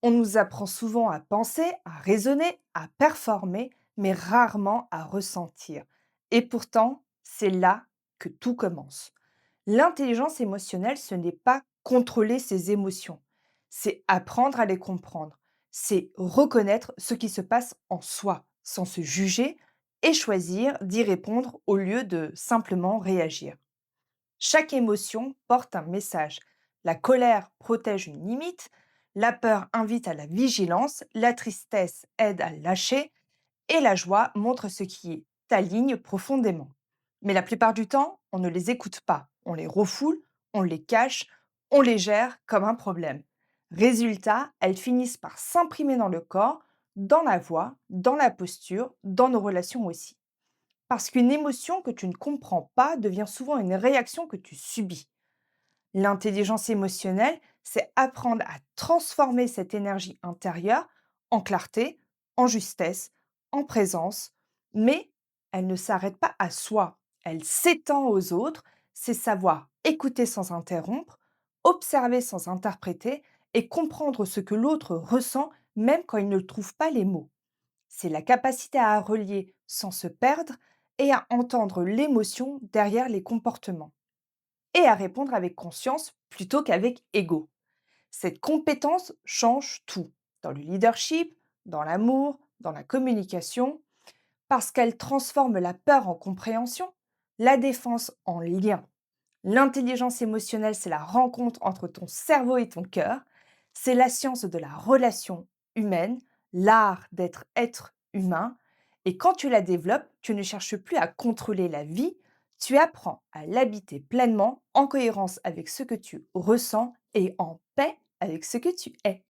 On nous apprend souvent à penser, à raisonner, à performer, mais rarement à ressentir. Et pourtant, c'est là que tout commence. L'intelligence émotionnelle, ce n'est pas contrôler ses émotions, c'est apprendre à les comprendre, c'est reconnaître ce qui se passe en soi, sans se juger, et choisir d'y répondre au lieu de simplement réagir. Chaque émotion porte un message. La colère protège une limite, la peur invite à la vigilance, la tristesse aide à lâcher et la joie montre ce qui t'aligne profondément. Mais la plupart du temps, on ne les écoute pas, on les refoule, on les cache, on les gère comme un problème. Résultat, elles finissent par s'imprimer dans le corps, dans la voix, dans la posture, dans nos relations aussi. Parce qu'une émotion que tu ne comprends pas devient souvent une réaction que tu subis. L'intelligence émotionnelle, c'est apprendre à transformer cette énergie intérieure en clarté, en justesse, en présence, mais elle ne s'arrête pas à soi, elle s'étend aux autres, c'est savoir écouter sans interrompre, observer sans interpréter et comprendre ce que l'autre ressent même quand il ne trouve pas les mots. C'est la capacité à relier sans se perdre et à entendre l'émotion derrière les comportements et à répondre avec conscience plutôt qu'avec ego. Cette compétence change tout, dans le leadership, dans l'amour, dans la communication, parce qu'elle transforme la peur en compréhension, la défense en lien. L'intelligence émotionnelle, c'est la rencontre entre ton cerveau et ton cœur, c'est la science de la relation humaine, l'art d'être être humain, et quand tu la développes, tu ne cherches plus à contrôler la vie, tu apprends à l'habiter pleinement en cohérence avec ce que tu ressens et en paix avec ce que tu es.